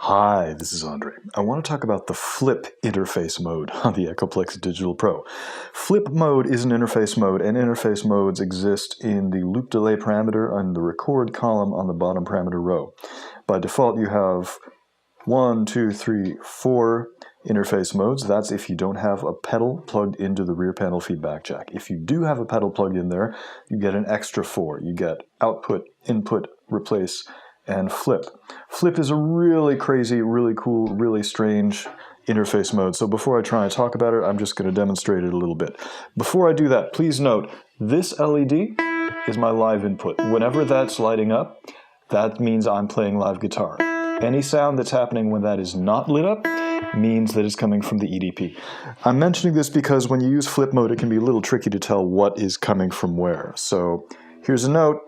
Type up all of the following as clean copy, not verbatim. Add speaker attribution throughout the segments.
Speaker 1: Hi, this is Andre. I want to talk about the flip interface mode on the Echoplex Digital Pro. Flip mode is an interface mode, and interface modes exist in the loop delay parameter on the record column on the bottom parameter row. By default, you have 1, 2, 3, 4 interface modes. That's if you don't have a pedal plugged into the rear panel feedback jack. If you do have a pedal plugged in there, you get an extra 4. You get output, input, replace, and flip. Flip is a really crazy, really cool, really strange interface mode. So before I try and talk about it, I'm just going to demonstrate it a little bit. Before I do that, please note, this LED is my live input. Whenever that's lighting up, that means I'm playing live guitar. Any sound that's happening when that is not lit up means that it's coming from the EDP. I'm mentioning this because when you use flip mode, it can be a little tricky to tell what is coming from where. So here's a note.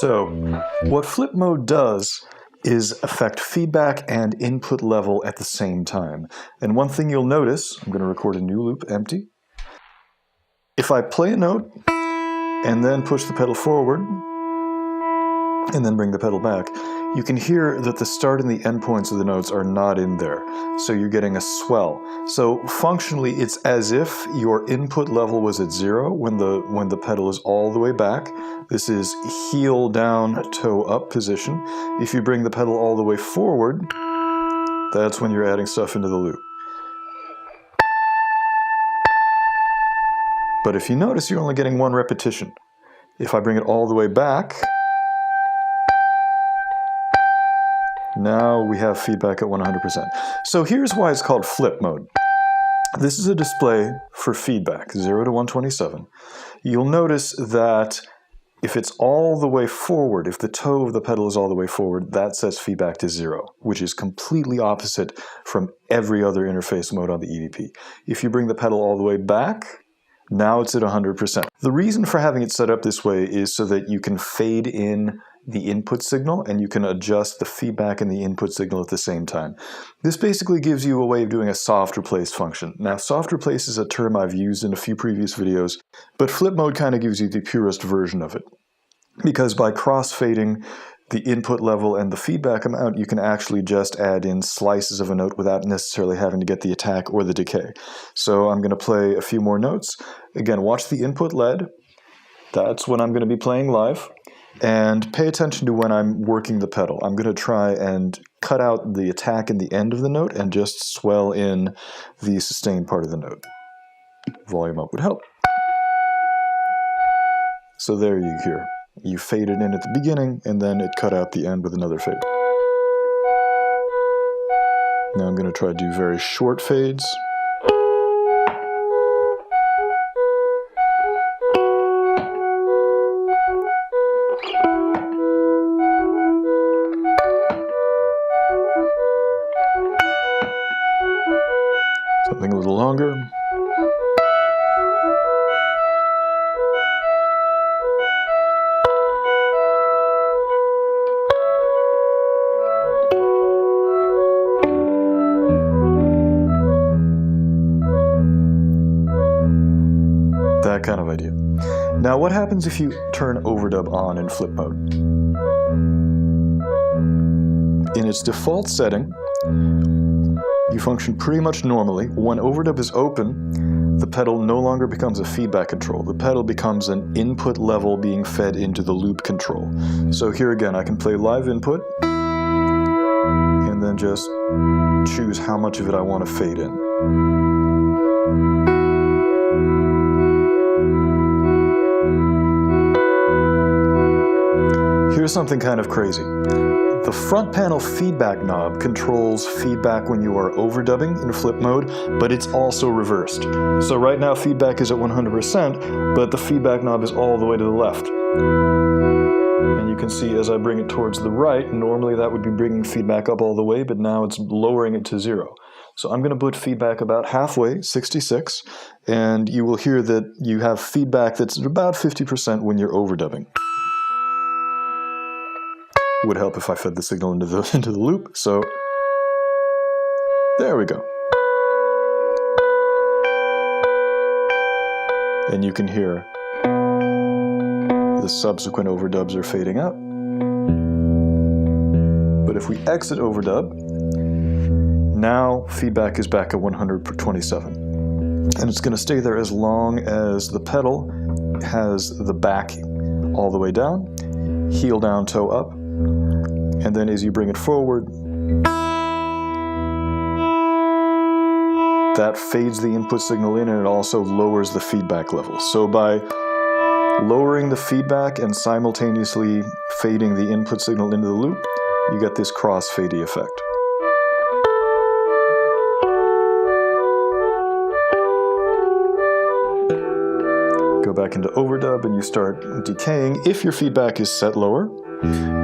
Speaker 1: So, what flip mode does is affect feedback and input level at the same time. And one thing you'll notice, I'm going to record a new loop, empty. If I play a note and then push the pedal forward and then bring the pedal back, you can hear that the start and the end points of the notes are not in there. So you're getting a swell. So functionally, it's as if your input level was at 0 when the pedal is all the way back. This is heel down, toe up position. If you bring the pedal all the way forward, that's when you're adding stuff into the loop. But if you notice, you're only getting one repetition. If I bring it all the way back, now we have feedback at 100%. So here's why it's called flip mode. This is a display for feedback, 0 to 127. You'll notice that if it's all the way forward, if the toe of the pedal is all the way forward, that sets feedback to 0, which is completely opposite from every other interface mode on the EDP. If you bring the pedal all the way back, now it's at 100%. The reason for having it set up this way is so that you can fade in the input signal and you can adjust the feedback and the input signal at the same time. This basically gives you a way of doing a soft replace function. Now, soft replace is a term I've used in a few previous videos, but flip mode kind of gives you the purest version of it. Because by crossfading the input level and the feedback amount, you can actually just add in slices of a note without necessarily having to get the attack or the decay. So I'm going to play a few more notes. Again, watch the input lead. That's when I'm going to be playing live. And pay attention to when I'm working the pedal. I'm going to try and cut out the attack in the end of the note and just swell in the sustained part of the note. Volume up would help. So there you hear. You fade it in at the beginning, and then it cut out the end with another fade. Now I'm going to try to do very short fades. Something a little longer. That kind of idea. Now what happens if you turn overdub on in flip mode? In its default setting, you function pretty much normally. When overdub is open, the pedal no longer becomes a feedback control. The pedal becomes an input level being fed into the loop control. So here again, I can play live input, and then just choose how much of it I want to fade in. Here's something kind of crazy. The front panel feedback knob controls feedback when you are overdubbing in flip mode, but it's also reversed. So right now feedback is at 100%, but the feedback knob is all the way to the left. And you can see as I bring it towards the right, normally that would be bringing feedback up all the way, but now it's lowering it to 0. So I'm going to put feedback about halfway, 66, and you will hear that you have feedback that's about 50% when you're overdubbing. Would help if I fed the signal into the loop, so there we go. And you can hear the subsequent overdubs are fading out. But if we exit overdub, now feedback is back at 100/27. And it's going to stay there as long as the pedal has the back all the way down, heel down, toe up. And then as you bring it forward, that fades the input signal in, and it also lowers the feedback level. So by lowering the feedback and simultaneously fading the input signal into the loop, you get this crossfading effect. Go back into overdub and you start decaying if your feedback is set lower.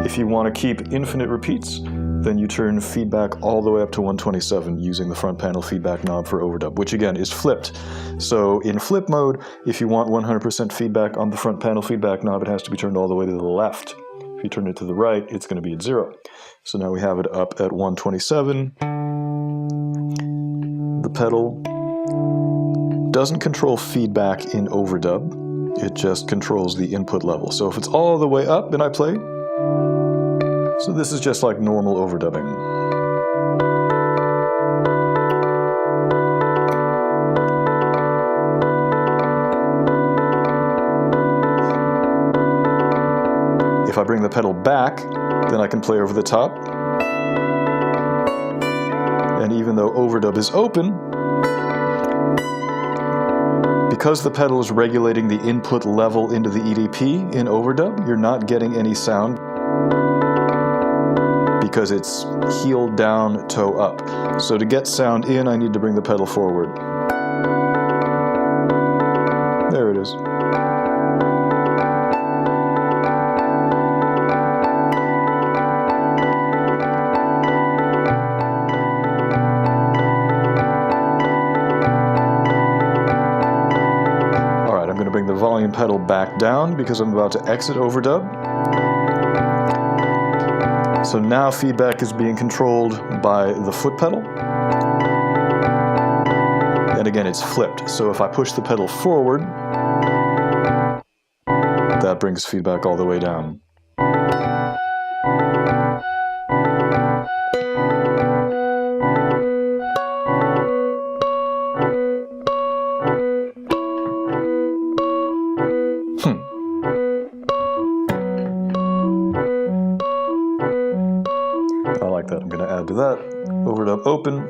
Speaker 1: If you want to keep infinite repeats, then you turn feedback all the way up to 127 using the front panel feedback knob for overdub, which again is flipped. So in flip mode, if you want 100% feedback on the front panel feedback knob, it has to be turned all the way to the left. If you turn it to the right, it's going to be at 0. So now we have it up at 127. The pedal doesn't control feedback in overdub. It just controls the input level. So if it's all the way up and I play, so this is just like normal overdubbing. If I bring the pedal back, then I can play over the top. And even though overdub is open, because the pedal is regulating the input level into the EDP in overdub, you're not getting any sound because it's heel down, toe up. So to get sound in, I need to bring the pedal forward. There it is. All right, I'm going to bring the volume pedal back down because I'm about to exit overdub. So now feedback is being controlled by the foot pedal. And again, it's flipped. So if I push the pedal forward, that brings feedback all the way down. I'm going to add to that. Overdub open.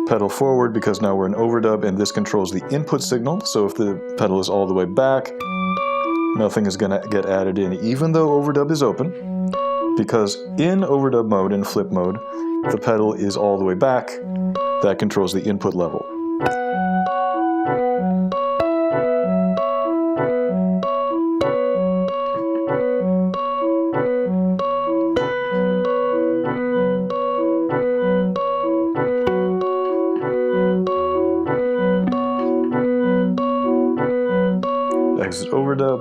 Speaker 1: Pedal forward because now we're in overdub and this controls the input signal. So if the pedal is all the way back, nothing is going to get added in, even though overdub is open. Because in overdub mode, in flip mode, the pedal is all the way back. That controls the input level. Exit overdub.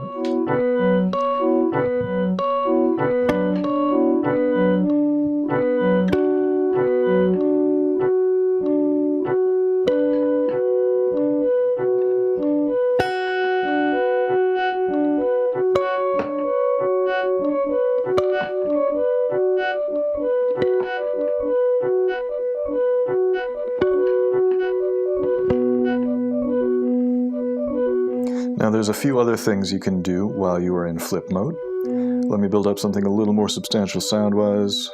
Speaker 1: Now there's a few other things you can do while you are in flip mode. Let me build up something a little more substantial sound-wise.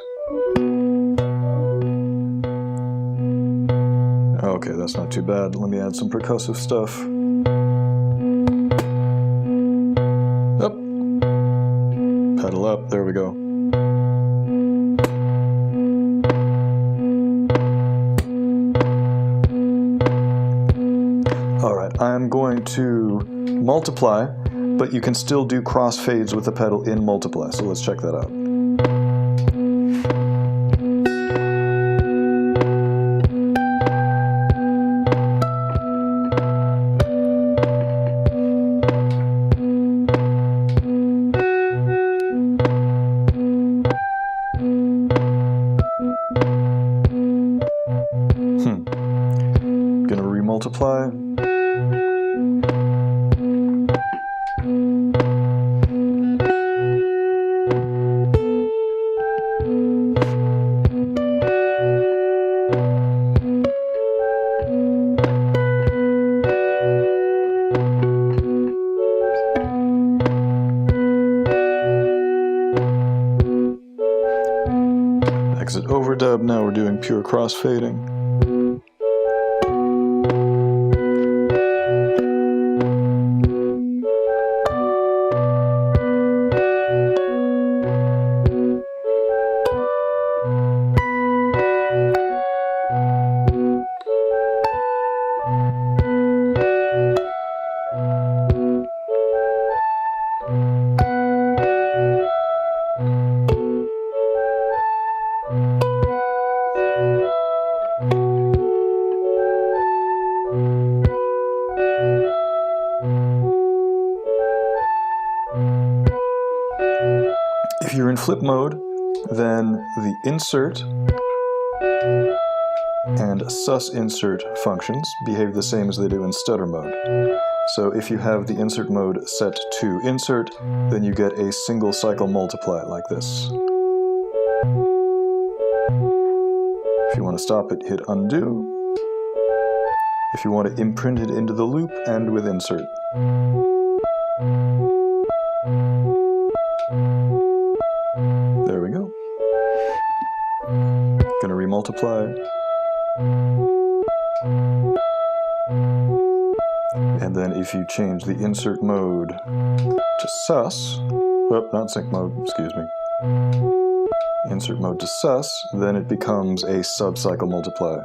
Speaker 1: Okay, that's not too bad. Let me add some percussive stuff. Up. Pedal up, there we go. Alright, I'm going to multiply, but you can still do crossfades with the pedal in multiply, so let's check that out. Gonna remultiply. Exit overdub, now we're doing pure crossfading. If you're in flip mode, then the insert and sus insert functions behave the same as they do in stutter mode. So if you have the insert mode set to insert, then you get a single cycle multiply like this. If you want to stop it, hit undo. If you want to imprint it into the loop, end with insert. There we go. Gonna remultiply. And then if you change the insert mode to sus, oh, not sync mode, excuse me. Insert mode to sus, then it becomes a sub-cycle multiply.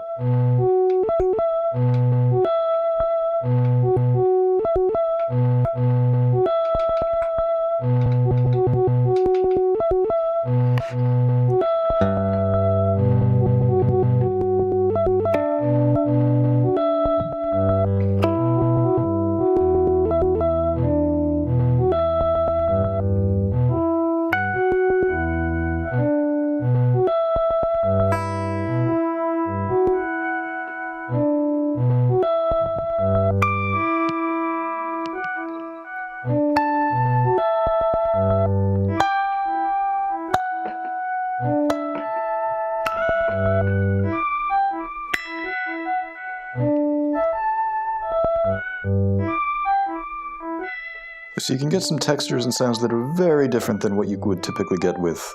Speaker 1: So you can get some textures and sounds that are very different than what you would typically get with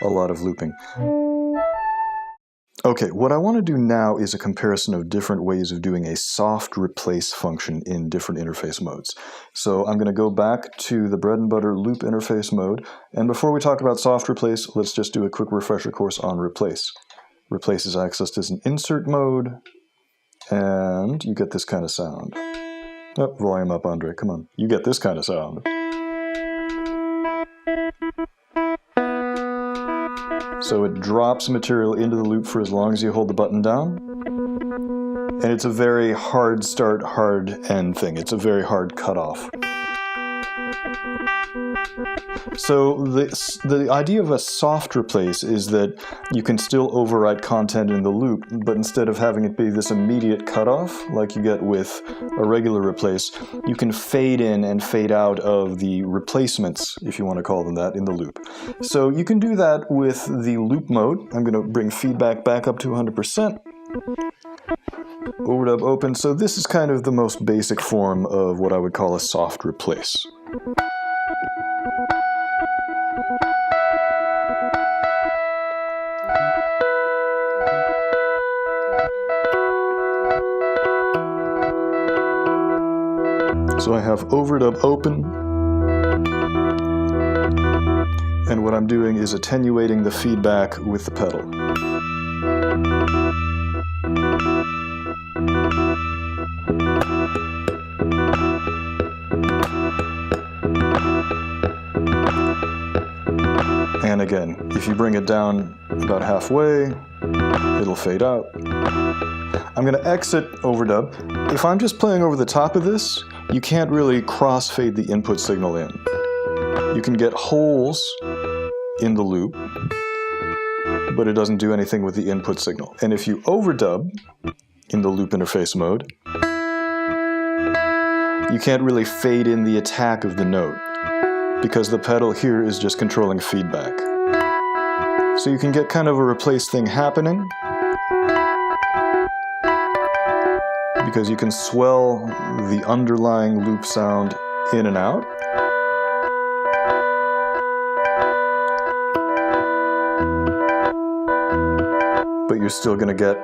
Speaker 1: a lot of looping. Okay, what I want to do now is a comparison of different ways of doing a soft replace function in different interface modes. So I'm going to go back to the bread and butter loop interface mode, and before we talk about soft replace, let's just do a quick refresher course on replace. Replace is accessed as an insert mode, and you get this kind of sound. Oh, volume up, Andre, come on. You get this kind of sound. So it drops material into the loop for as long as you hold the button down. And it's a very hard start, hard end thing. It's a very hard cutoff. So the idea of a soft replace is that you can still overwrite content in the loop, but instead of having it be this immediate cutoff, like you get with a regular replace, you can fade in and fade out of the replacements, if you want to call them that, in the loop. So you can do that with the loop mode. I'm going to bring feedback back up to 100%. Overdub open. So this is kind of the most basic form of what I would call a soft replace. So I have overdub open, and what I'm doing is attenuating the feedback with the pedal. And again, if you bring it down about halfway, it'll fade out. I'm going to exit overdub. If I'm just playing over the top of this, you can't really crossfade the input signal in. You can get holes in the loop, but it doesn't do anything with the input signal. And if you overdub in the loop interface mode, you can't really fade in the attack of the note, because the pedal here is just controlling feedback. So you can get kind of a replace thing happening, because you can swell the underlying loop sound in and out. But you're still going to get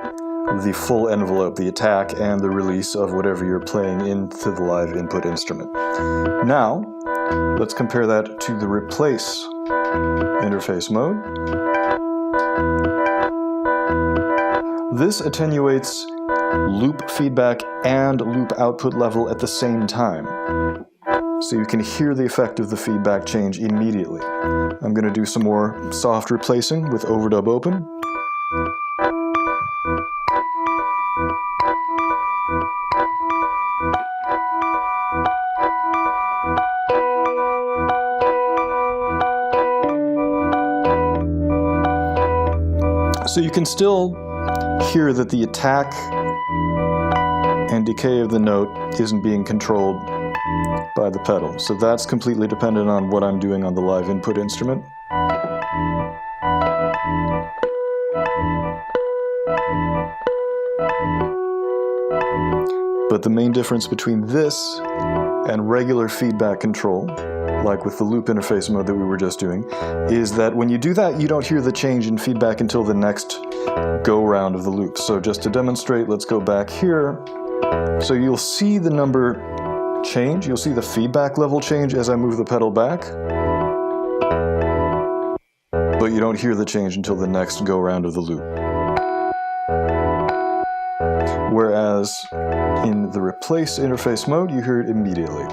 Speaker 1: the full envelope, the attack and the release of whatever you're playing into the live input instrument. Now, let's compare that to the replace interface mode. This attenuates loop feedback and loop output level at the same time. So you can hear the effect of the feedback change immediately. I'm going to do some more soft replacing with overdub open. So you can still hear that the attack and decay of the note isn't being controlled by the pedal. So that's completely dependent on what I'm doing on the live input instrument. But the main difference between this and regular feedback control, like with the loop interface mode that we were just doing, is that when you do that, you don't hear the change in feedback until the next go round of the loop. So just to demonstrate, let's go back here. So you'll see the number change, you'll see the feedback level change as I move the pedal back, but you don't hear the change until the next go round of the loop. Whereas in the replace interface mode, you hear it immediately.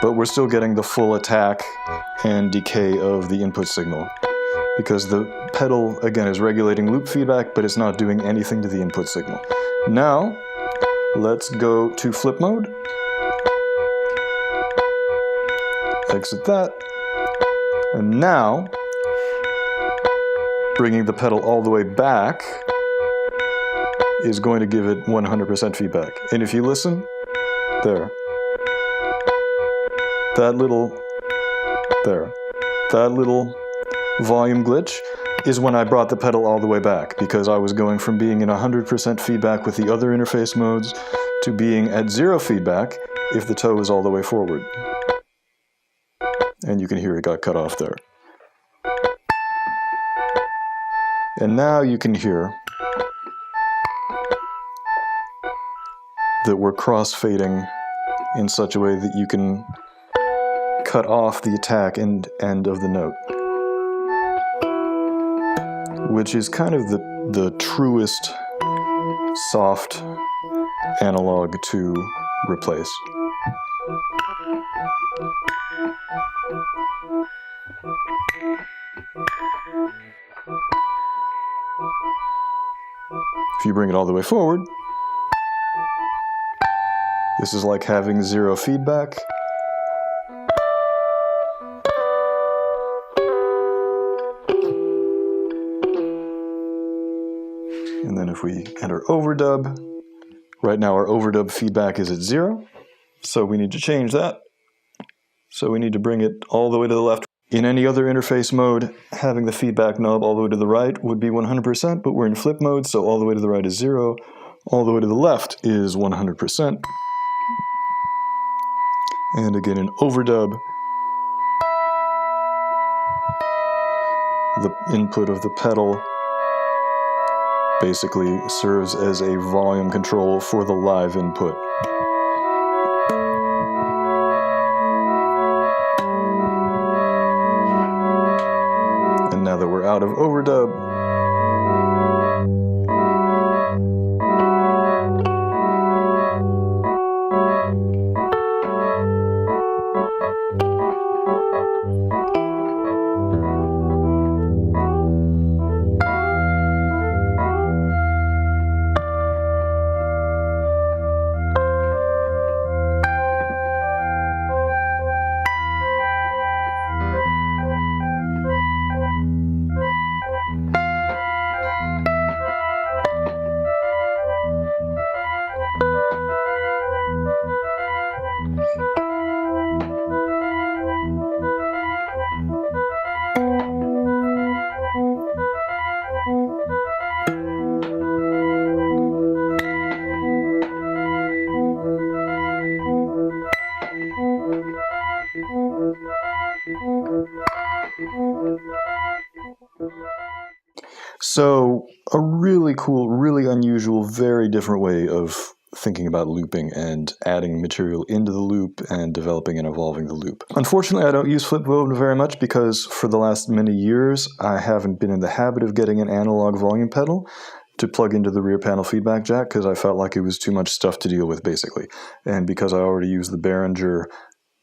Speaker 1: But we're still getting the full attack and decay of the input signal, because the pedal, again, is regulating loop feedback, but it's not doing anything to the input signal. Now, let's go to flip mode. Exit that. And now, bringing the pedal all the way back is going to give it 100% feedback. And if you listen, there. That little volume glitch is when I brought the pedal all the way back, because I was going from being in 100% feedback with the other interface modes to being at 0 feedback if the toe is all the way forward. And you can hear it got cut off there. And now you can hear that we're crossfading in such a way that you can cut off the attack and end of the note, which is kind of the truest soft analog to replace. If you bring it all the way forward, this is like having 0 feedback. And then if we enter overdub, Right now our overdub feedback is at 0, so we need to change that. So we need to bring it all the way to the left. In any other interface mode, having the feedback knob all the way to the right would be 100%, but we're in flip mode, so all the way to the right is 0, all the way to the left is 100%. And again in overdub, the input of the pedal basically serves as a volume control for the live input. And now that we're out of overdub, so a really cool, really unusual, very different way of thinking about looping and adding material into the loop and developing and evolving the loop. Unfortunately, I don't use flip mode very much because for the last many years, I haven't been in the habit of getting an analog volume pedal to plug into the rear panel feedback jack because I felt like it was too much stuff to deal with, basically. And because I already use the Behringer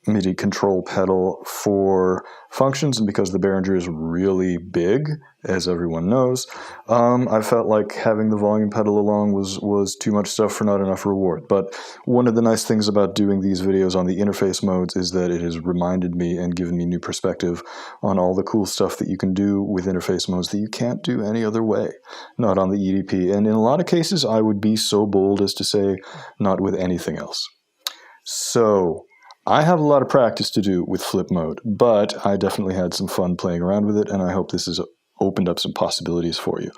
Speaker 1: MIDI control pedal for functions, and because the Behringer is really big, as everyone knows, I felt like having the volume pedal along was too much stuff for not enough reward. But one of the nice things about doing these videos on the interface modes is that it has reminded me and given me new perspective on all the cool stuff that you can do with interface modes that you can't do any other way, not on the EDP. And in a lot of cases, I would be so bold as to say, not with anything else. So I have a lot of practice to do with flip mode, but I definitely had some fun playing around with it, and I hope this has opened up some possibilities for you.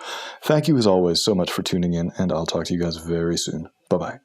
Speaker 1: Thank you, as always, so much for tuning in, and I'll talk to you guys very soon. Bye-bye.